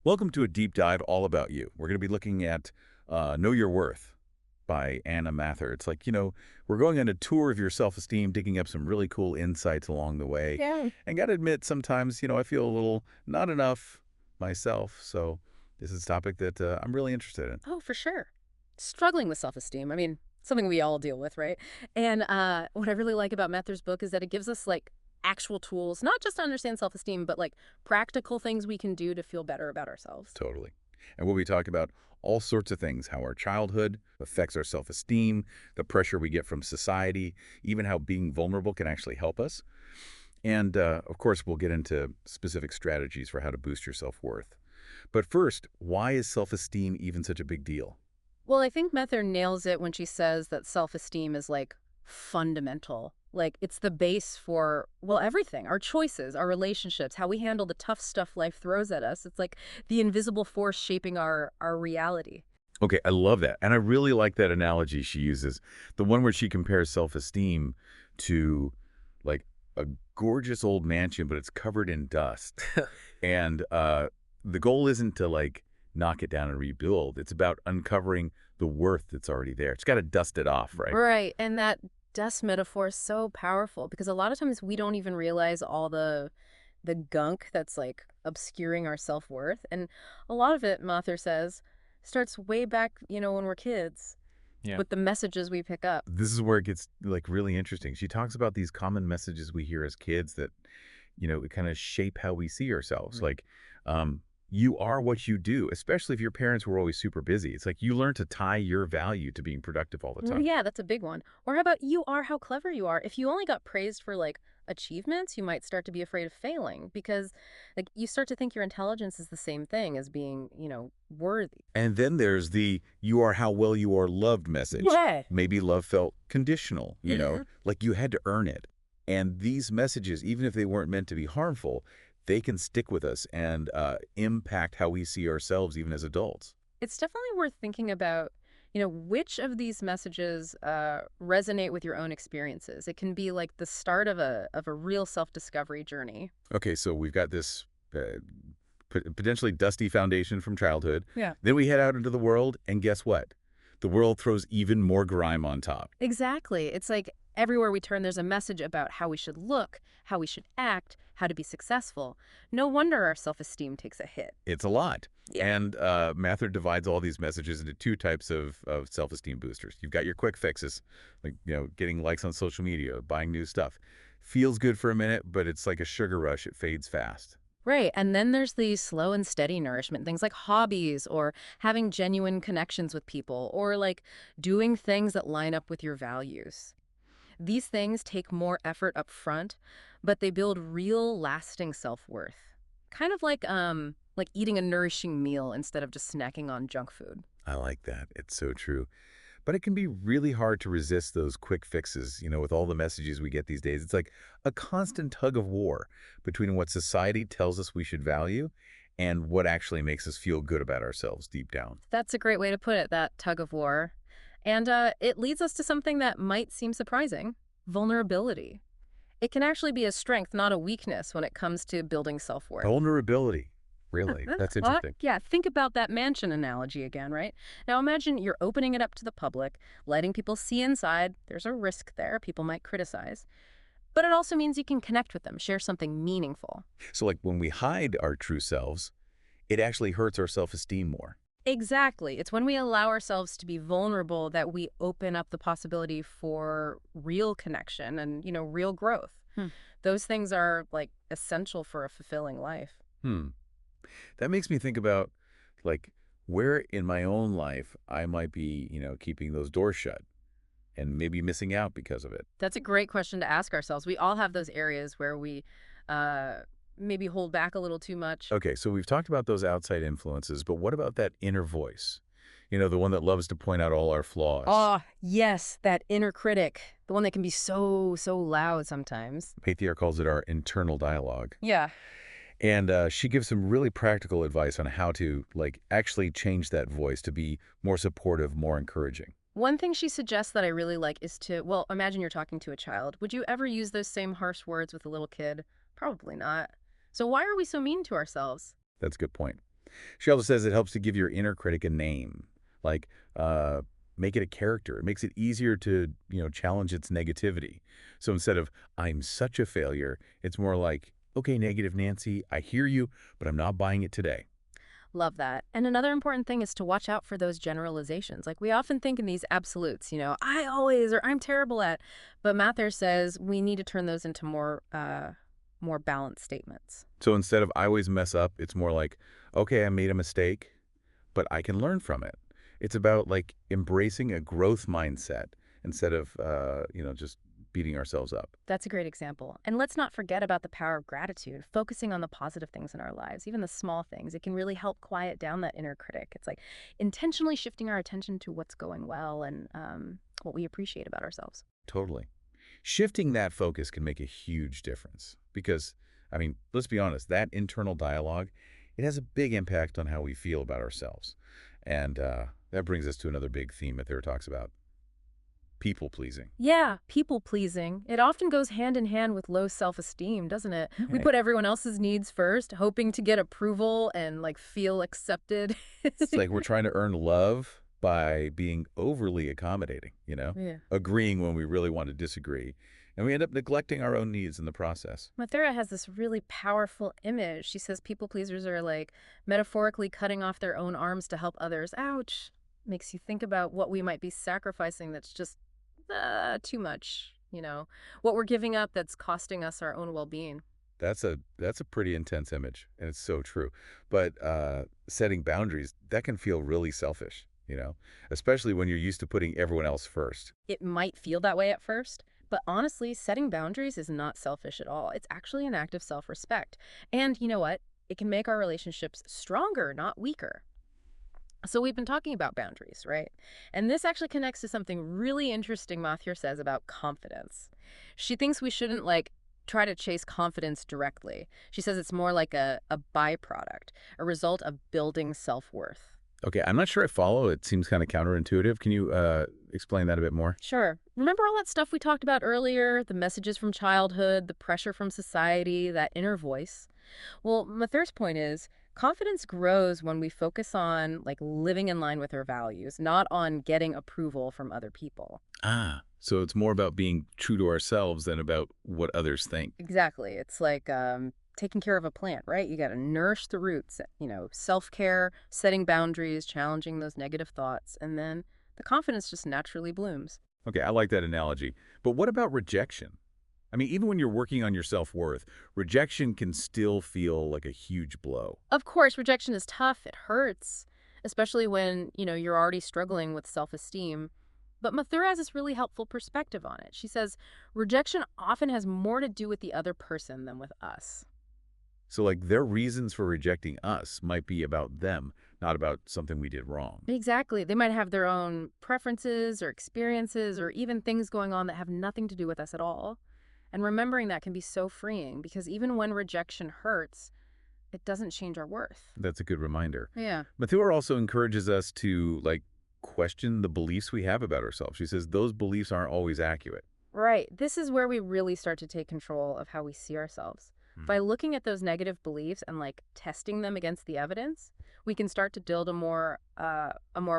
Welcome to a deep dive all about you. We're going to be looking at Know Your Worth by Anna Mathur. It's like, we're going on a tour of your self-esteem, digging up some really cool insights along the way. Yeah. And got to admit, sometimes, I feel a little not enough myself. So this is a topic that I'm really interested in. Oh, for sure. Struggling with self-esteem. I mean, something we all deal with, right? And what I really like about Mathur's book is that it gives us like actual tools, not just to understand self-esteem, but like practical things we can do to feel better about ourselves. Totally. And we'll be talking about all sorts of things, how our childhood affects our self-esteem, the pressure we get from society, even how being vulnerable can actually help us. And, of course, we'll get into specific strategies for how to boost your self-worth. But first, why is self-esteem even such a big deal? Well, I think Mathur nails it when she says that self-esteem is like fundamental. Like it's the base for, well, everything, our choices, our relationships, how we handle the tough stuff life throws at us. It's like the invisible force shaping our reality. Okay, I love that. And I really like that analogy she uses, the one where she compares self-esteem to, like, a gorgeous old mansion, but it's covered in dust. And the goal isn't to, like, knock it down and rebuild. It's about uncovering the worth that's already there. It's got to dust it off, right? Right. And that dust metaphor is so powerful because a lot of times we don't even realize all the gunk that's like obscuring our self-worth. And a lot of it, Mathur says, starts way back, when we're kids Yeah. with the messages we pick up. This is where it gets, like, really interesting. She talks about these common messages we hear as kids that, kind of shape how we see ourselves. Mm. Like, you are what you do, especially if your parents were always super busy. It's like you learn to tie your value to being productive all the Well, time. yeah, that's a big one. Or how about you are how clever you are? If you only got praised for like achievements, you might start to be afraid of failing because like you start to think your intelligence is the same thing as being, worthy. And then there's the you are how well you are loved message. Yeah. Maybe love felt conditional, Hmm. like you had to earn it. And these messages, even if they weren't meant to be harmful, they can stick with us and impact how we see ourselves even as adults. It's definitely worth thinking about, which of these messages resonate with your own experiences. It can be like the start of a real self-discovery journey. Okay, so we've got this potentially dusty foundation from childhood. Yeah. Then we head out into the world, and guess what? The world throws even more grime on top. Exactly. It's like everywhere we turn, there's a message about how we should look, how we should act, how to be successful. No wonder our self-esteem takes a hit. It's a lot. Yeah. And Mathur divides all these messages into two types of self-esteem boosters. You've got your quick fixes, like, getting likes on social media, buying new stuff. Feels good for a minute, but it's like a sugar rush. It fades fast. Right. And then there's the slow and steady nourishment, things like hobbies or having genuine connections with people or like doing things that line up with your values. These things take more effort up front, but they build real lasting self-worth. Kind of like eating a nourishing meal instead of just snacking on junk food. I like that. It's so true. But it can be really hard to resist those quick fixes, with all the messages we get these days. It's like a constant tug of war between what society tells us we should value and what actually makes us feel good about ourselves deep down. That's a great way to put it, that tug of war. And it leads us to something that might seem surprising: vulnerability. It can actually be a strength, not a weakness, when it comes to building self-worth. Vulnerability. Really? That's What? interesting. Yeah, think about that mansion analogy again, right? Now imagine you're opening it up to the public, letting people see inside. There's a risk there. People might criticize. But it also means you can connect with them, share something meaningful. So, like, when we hide our true selves, it actually hurts our self-esteem more. Exactly. It's when we allow ourselves to be vulnerable that we open up the possibility for real connection and, real growth. Those things are like essential for a fulfilling life. Hmm. That makes me think about, like, where in my own life I might be, keeping those doors shut and maybe missing out because of it. That's a great question to ask ourselves. We all have those areas where we uh, maybe hold back a little too much. Okay, so we've talked about those outside influences, but what about that inner voice? The one that loves to point out all our flaws. Ah, yes, that inner critic, the one that can be so, so loud sometimes. Patriarch calls it our internal dialogue. Yeah. And she gives some really practical advice on how to, like, actually change that voice to be more supportive, more encouraging. One thing she suggests that I really like is to, well, imagine you're talking to a child. Would you ever use those same harsh words with a little kid? Probably not. So why are we so mean to ourselves? That's a good point. She also says it helps to give your inner critic a name, like uh, make it a character. It makes it easier to, challenge its negativity. So instead of "I'm such a failure," it's more like, "Okay, negative Nancy, I hear you, but I'm not buying it today." Love that. And another important thing is to watch out for those generalizations. Like we often think in these absolutes, I always or I'm terrible at. But Mathur says we need to turn those into more balanced statements. So instead of "I always mess up," it's more like, "Okay, I made a mistake, but I can learn from it." It's about like embracing a growth mindset instead of, just beating ourselves up. That's a great example. And let's not forget about the power of gratitude, focusing on the positive things in our lives, even the small things. It can really help quiet down that inner critic. It's like intentionally shifting our attention to what's going well and what we appreciate about ourselves. Totally. Shifting that focus can make a huge difference because, let's be honest, that internal dialogue, it has a big impact on how we feel about ourselves. And that brings us to another big theme that there talks about people pleasing. Yeah, people pleasing. It often goes hand in hand with low self-esteem, doesn't it? We Right. put everyone else's needs first, hoping to get approval and like feel accepted. It's like we're trying to earn love by being overly accommodating, Yeah. agreeing when we really want to disagree. And we end up neglecting our own needs in the process. Mathura has this really powerful image. She says people pleasers are like metaphorically cutting off their own arms to help others. Ouch. Makes you think about what we might be sacrificing that's just too much, what we're giving up that's costing us our own well being. That's a pretty intense image, and it's so true. But setting boundaries, that can feel really selfish, especially when you're used to putting everyone else first. It might feel that way at first, but honestly, setting boundaries is not selfish at all. It's actually an act of self respect. And you know what? It can make our relationships stronger, not weaker. So we've been talking about boundaries, right? And this actually connects to something really interesting Mathur says about confidence. She thinks we shouldn't try to chase confidence directly. She says it's more like a byproduct, a result of building self-worth. Okay, I'm not sure I follow. It seems kind of counterintuitive. Can you explain that a bit more? Sure. Remember all that stuff we talked about earlier? The messages from childhood, the pressure from society, that inner voice? Well, Mathur's point is confidence grows when we focus on living in line with our values, not on getting approval from other people. So it's more about being true to ourselves than about what others think. Exactly. It's like taking care of a plant, right? You got to nourish the roots, self-care, setting boundaries, challenging those negative thoughts, and then the confidence just naturally blooms. Okay, I like that analogy. But what about rejection? Even when you're working on your self-worth, rejection can still feel like a huge blow. Of course, rejection is tough. It hurts, especially when, you're already struggling with self-esteem. But Mathura has this really helpful perspective on it. She says rejection often has more to do with the other person than with us. So, like, their reasons for rejecting us might be about them, not about something we did wrong. Exactly. They might have their own preferences or experiences or even things going on that have nothing to do with us at all. And remembering that can be so freeing because even when rejection hurts, it doesn't change our worth. That's a good reminder. Yeah. Mathur also encourages us to, question the beliefs we have about ourselves. She says those beliefs aren't always accurate. Right. This is where we really start to take control of how we see ourselves. By looking at those negative beliefs and testing them against the evidence, we can start to build a more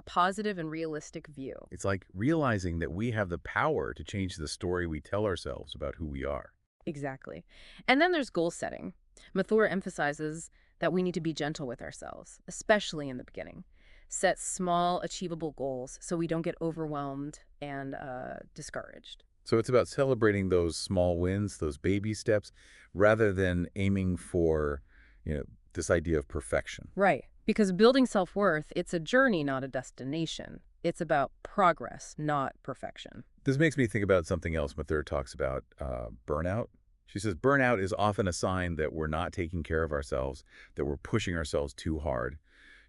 positive and realistic view. It's like realizing that we have the power to change the story we tell ourselves about who we are. Exactly. And then there's goal setting. Mathur emphasizes that we need to be gentle with ourselves, especially in the beginning. Set small, achievable goals so we don't get overwhelmed and discouraged. So it's about celebrating those small wins, those baby steps, rather than aiming for, this idea of perfection. Right. Because building self-worth, it's a journey, not a destination. It's about progress, not perfection. This makes me think about something else Mathur talks about, burnout. She says burnout is often a sign that we're not taking care of ourselves, that we're pushing ourselves too hard.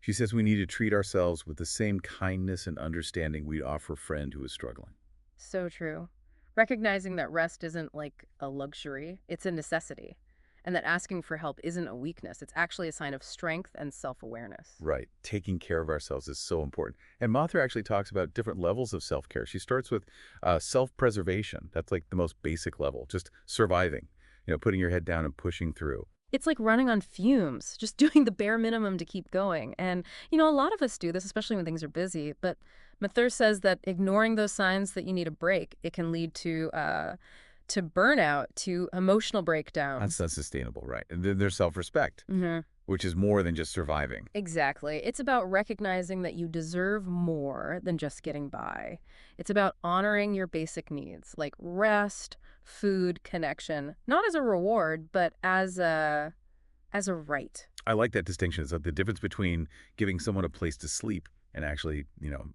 She says we need to treat ourselves with the same kindness and understanding we'd offer a friend who is struggling. So true. Recognizing that rest isn't like a luxury, it's a necessity. And that asking for help isn't a weakness. It's actually a sign of strength and self-awareness. Right. Taking care of ourselves is so important. And Mathur actually talks about different levels of self-care. She starts with self-preservation. That's like the most basic level, just surviving, putting your head down and pushing through. It's like running on fumes, just doing the bare minimum to keep going. And, a lot of us do this, especially when things are busy. But Mathur says that ignoring those signs that you need a break, it can lead to burnout, to emotional breakdown. That's not sustainable, right? And then there's self-respect, which is more than just surviving. Exactly. It's about recognizing that you deserve more than just getting by. It's about honoring your basic needs, like rest, food, connection, not as a reward, but as a right. I like that distinction. It's like the difference between giving someone a place to sleep and actually,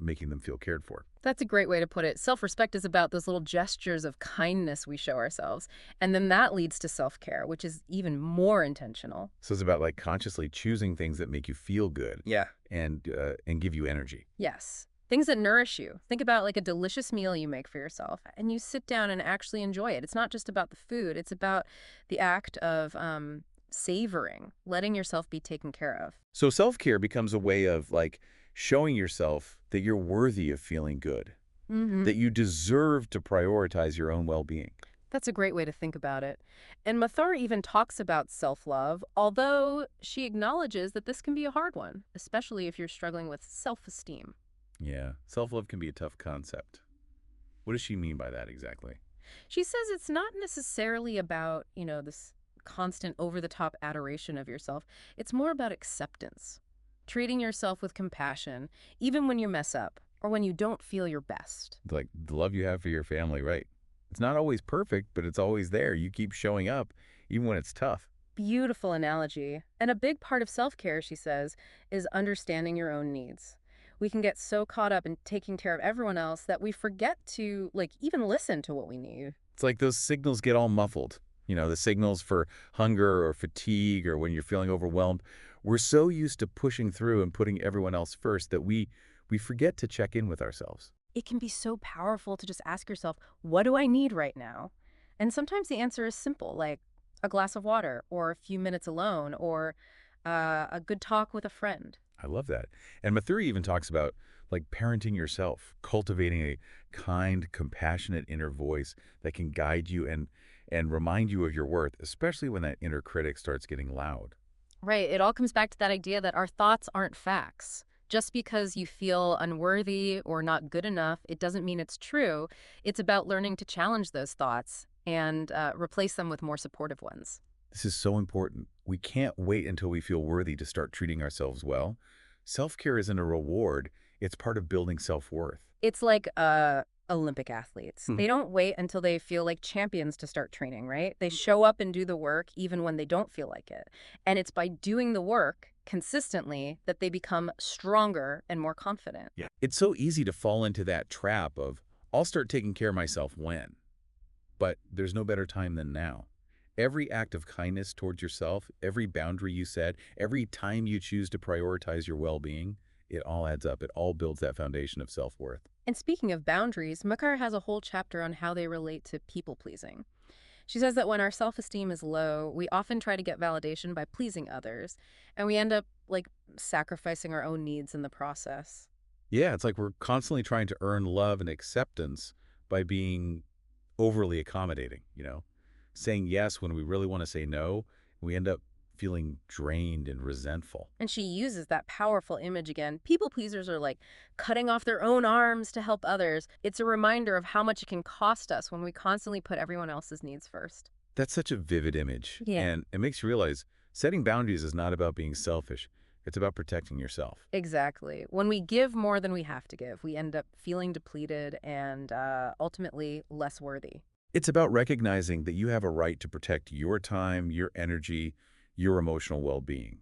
making them feel cared for. That's a great way to put it. Self-respect is about those little gestures of kindness we show ourselves. And then that leads to self-care, which is even more intentional. So it's about like consciously choosing things that make you feel good. Yeah. And give you energy. Yes. Things that nourish you. Think about like a delicious meal you make for yourself and you sit down and actually enjoy it. It's not just about the food. It's about the act of savoring, letting yourself be taken care of. So self-care becomes a way of like showing yourself that you're worthy of feeling good, that you deserve to prioritize your own well-being. That's a great way to think about it. And Mathur even talks about self-love, although she acknowledges that this can be a hard one, especially if you're struggling with self-esteem. Yeah, self-love can be a tough concept. What does she mean by that exactly? She says it's not necessarily about, this constant over-the-top adoration of yourself. It's more about acceptance, treating yourself with compassion, even when you mess up or when you don't feel your best. Like the love you have for your family, right? It's not always perfect, but it's always there. You keep showing up, even when it's tough. Beautiful analogy. And a big part of self-care, she says, is understanding your own needs. We can get so caught up in taking care of everyone else that we forget to, even listen to what we need. It's like those signals get all muffled. The signals for hunger or fatigue or when you're feeling overwhelmed. We're so used to pushing through and putting everyone else first that we forget to check in with ourselves. It can be so powerful to just ask yourself, what do I need right now? And sometimes the answer is simple, like a glass of water or a few minutes alone or a good talk with a friend. I love that. And Mathuri even talks about like parenting yourself, cultivating a kind, compassionate inner voice that can guide you and remind you of your worth, especially when that inner critic starts getting loud. Right. It all comes back to that idea that our thoughts aren't facts. Just because you feel unworthy or not good enough, it doesn't mean it's true. It's about learning to challenge those thoughts and replace them with more supportive ones. This is so important. We can't wait until we feel worthy to start treating ourselves well. Self-care isn't a reward. It's part of building self-worth. It's like Olympic athletes. They don't wait until they feel like champions to start training, right? They show up and do the work even when they don't feel like it. And it's by doing the work consistently that they become stronger and more confident. Yeah. It's so easy to fall into that trap of, I'll start taking care of myself when. But there's no better time than now. Every act of kindness towards yourself, every boundary you set, every time you choose to prioritize your well-being, it all adds up. It all builds that foundation of self-worth. And speaking of boundaries, Mathur has a whole chapter on how they relate to people-pleasing. She says that when our self-esteem is low, we often try to get validation by pleasing others, and we end up, sacrificing our own needs in the process. Yeah, it's like we're constantly trying to earn love and acceptance by being overly accommodating. Saying yes when we really want to say no, we end up feeling drained and resentful. And she uses that powerful image again. People pleasers are like cutting off their own arms to help others. It's a reminder of how much it can cost us when we constantly put everyone else's needs first. That's such a vivid image. Yeah. And it makes you realize setting boundaries is not about being selfish. It's about protecting yourself. Exactly. When we give more than we have to give, we end up feeling depleted and ultimately less worthy. It's about recognizing that you have a right to protect your time, your energy, your emotional well-being.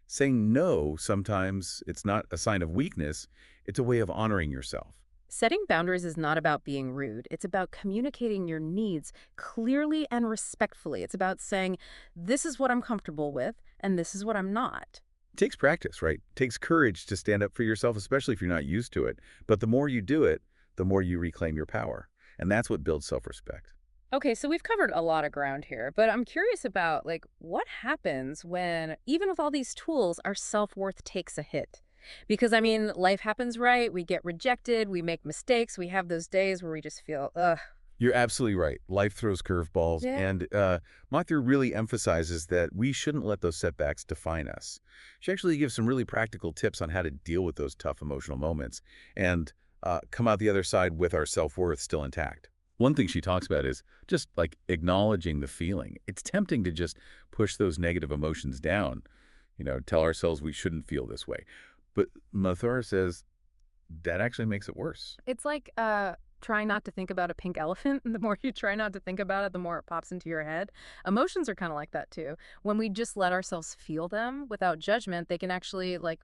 Saying no, sometimes it's not a sign of weakness, it's a way of honoring yourself. Setting boundaries is not about being rude. It's about communicating your needs clearly and respectfully. It's about saying, this is what I'm comfortable with, and this is what I'm not. It takes practice, right? It takes courage to stand up for yourself, especially if you're not used to it. But the more you do it, the more you reclaim your power. And that's what builds self-respect. Okay, so we've covered a lot of ground here, but I'm curious about, what happens when, even with all these tools, our self-worth takes a hit? Because, life happens, right? We get rejected, we make mistakes, we have those days where we just feel, ugh. You're absolutely right. Life throws curveballs, Yeah. and Mathur really emphasizes that we shouldn't let those setbacks define us. She actually gives some really practical tips on how to deal with those tough emotional moments and come out the other side with our self-worth still intact. One thing she talks about is just like acknowledging the feeling. It's tempting to just push those negative emotions down, tell ourselves we shouldn't feel this way. But Mathur says that actually makes it worse. It's like trying not to think about a pink elephant. The more you try not to think about it, the more it pops into your head. Emotions are kind of like that too. When we just let ourselves feel them without judgment, they can actually like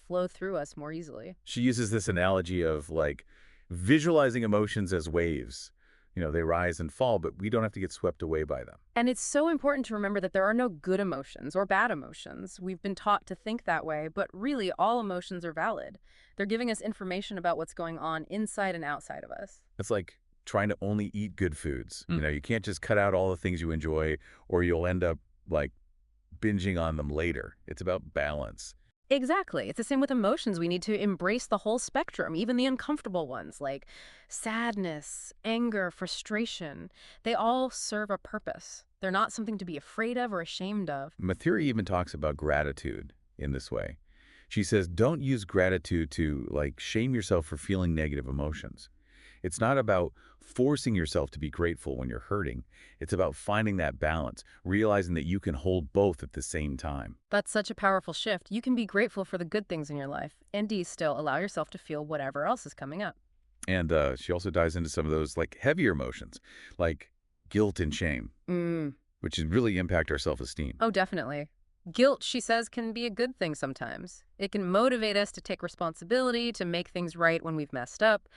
flow through us more easily. She uses this analogy of like visualizing emotions as waves. They rise and fall, but we don't have to get swept away by them. And it's so important to remember that there are no good emotions or bad emotions. We've been taught to think that way, but really all emotions are valid. They're giving us information about what's going on inside and outside of us. It's like trying to only eat good foods. Mm. You can't just cut out all the things you enjoy or you'll end up like binging on them later. It's about balance. Exactly. It's the same with emotions. We need to embrace the whole spectrum, even the uncomfortable ones like sadness, anger, frustration. They all serve a purpose. They're not something to be afraid of or ashamed of. Mathuri even talks about gratitude in this way. She says, don't use gratitude to like shame yourself for feeling negative emotions. It's not about forcing yourself to be grateful when you're hurting. It's about finding that balance, realizing that you can hold both at the same time. That's such a powerful shift. You can be grateful for the good things in your life and still allow yourself to feel whatever else is coming up. And she also dives into some of those like heavier emotions, like guilt and shame, Mm. which really impact our self-esteem. Oh, definitely. Guilt, she says, can be a good thing sometimes. It can motivate us to take responsibility, to make things right when we've messed up.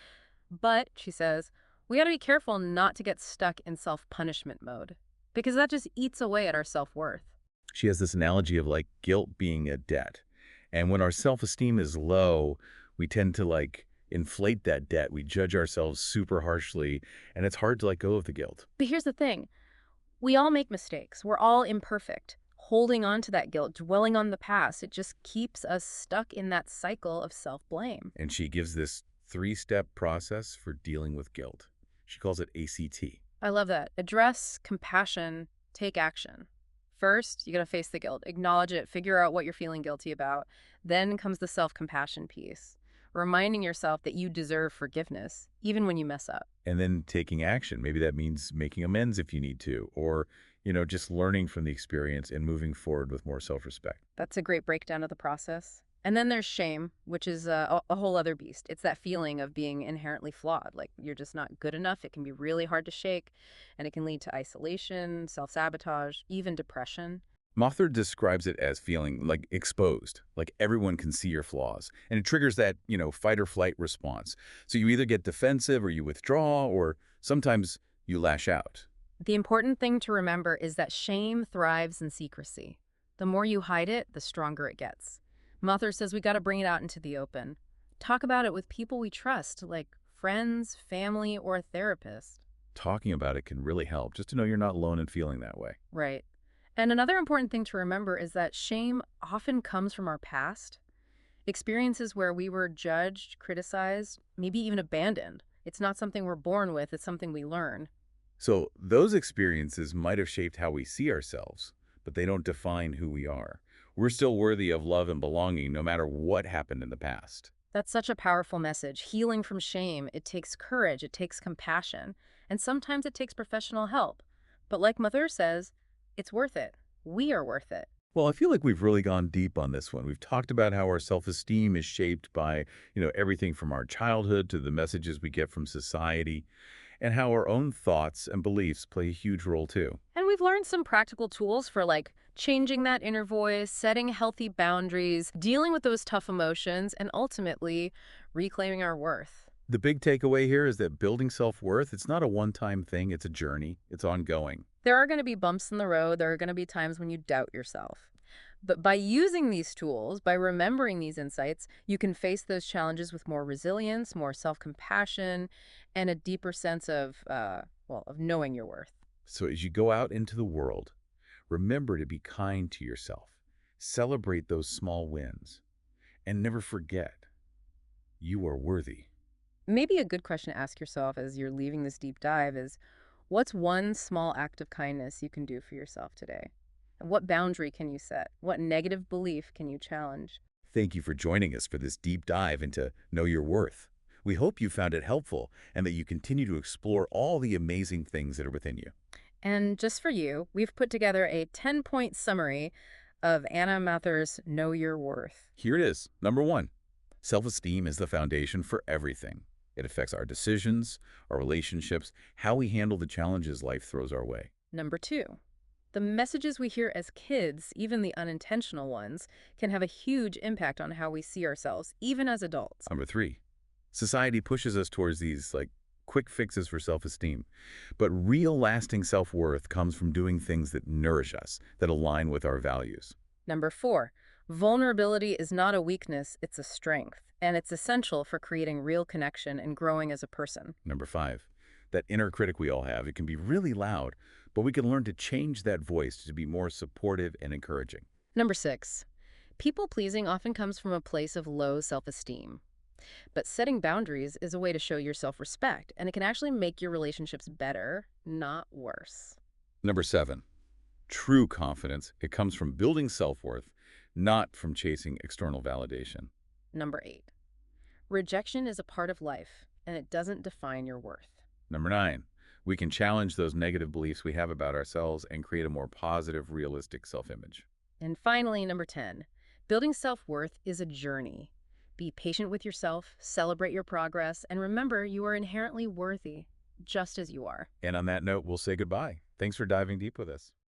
But, she says, we gotta be careful not to get stuck in self-punishment mode, because that just eats away at our self-worth. She has this analogy of like guilt being a debt. And when our self-esteem is low, we tend to like inflate that debt. We judge ourselves super harshly, and it's hard to let go of the guilt. But here's the thing. We all make mistakes. We're all imperfect. Holding on to that guilt, dwelling on the past, it just keeps us stuck in that cycle of self-blame. And she gives this three-step process for dealing with guilt. She calls it ACT. I love that. Address, compassion, take action. First, you got to face the guilt, acknowledge it, figure out what you're feeling guilty about. Then comes the self-compassion piece, reminding yourself that you deserve forgiveness, even when you mess up. And then taking action. Maybe that means making amends if you need to, or, just learning from the experience and moving forward with more self-respect. That's a great breakdown of the process. And then there's shame, which is a whole other beast. It's that feeling of being inherently flawed, like you're just not good enough. It can be really hard to shake, and it can lead to isolation, self-sabotage, even depression. Mothra describes it as feeling like exposed, like everyone can see your flaws. And it triggers that, fight or flight response. So you either get defensive or you withdraw, or sometimes you lash out. The important thing to remember is that shame thrives in secrecy. The more you hide it, the stronger it gets. Mathur says we got to bring it out into the open. Talk about it with people we trust, like friends, family, or a therapist. Talking about it can really help, just to know you're not alone in feeling that way. Right. And another important thing to remember is that shame often comes from our past, experiences where we were judged, criticized, maybe even abandoned. It's not something we're born with, it's something we learn. So those experiences might have shaped how we see ourselves, but they don't define who we are. We're still worthy of love and belonging no matter what happened in the past. That's such a powerful message. Healing from shame, it takes courage, it takes compassion, and sometimes it takes professional help. But like Mathur says, it's worth it. We are worth it. Well, I feel like we've really gone deep on this one. We've talked about how our self-esteem is shaped by, everything from our childhood to the messages we get from society, and how our own thoughts and beliefs play a huge role too. And we've learned some practical tools for like changing that inner voice, setting healthy boundaries, dealing with those tough emotions, and ultimately reclaiming our worth. The big takeaway here is that building self-worth, it's not a one-time thing, it's a journey, it's ongoing. There are going to be bumps in the road. There are going to be times when you doubt yourself. But by using these tools, by remembering these insights, you can face those challenges with more resilience, more self-compassion, and a deeper sense of, of knowing your worth. So as you go out into the world, remember to be kind to yourself. Celebrate those small wins. And never forget, you are worthy. Maybe a good question to ask yourself as you're leaving this deep dive is, what's one small act of kindness you can do for yourself today? What boundary can you set? What negative belief can you challenge? Thank you for joining us for this deep dive into Know Your Worth. We hope you found it helpful and that you continue to explore all the amazing things that are within you. And just for you, we've put together a 10-point summary of Anna Mathur's Know Your Worth. Here it is. Number one, self-esteem is the foundation for everything. It affects our decisions, our relationships, how we handle the challenges life throws our way. Number two, the messages we hear as kids, even the unintentional ones, can have a huge impact on how we see ourselves, even as adults. Number three, society pushes us towards these quick fixes for self-esteem. But real lasting self-worth comes from doing things that nourish us, that align with our values. Number four, vulnerability is not a weakness, it's a strength, and it's essential for creating real connection and growing as a person. Number five, that inner critic we all have, it can be really loud, but we can learn to change that voice to be more supportive and encouraging. Number six, people pleasing often comes from a place of low self-esteem. But setting boundaries is a way to show your self-respect, and it can actually make your relationships better, not worse. Number seven, true confidence, it comes from building self-worth, not from chasing external validation. Number eight, rejection is a part of life, and it doesn't define your worth. Number nine, we can challenge those negative beliefs we have about ourselves and create a more positive, realistic self-image. And finally, number 10, building self-worth is a journey. Be patient with yourself, celebrate your progress, and remember you are inherently worthy, just as you are. And on that note, we'll say goodbye. Thanks for diving deep with us.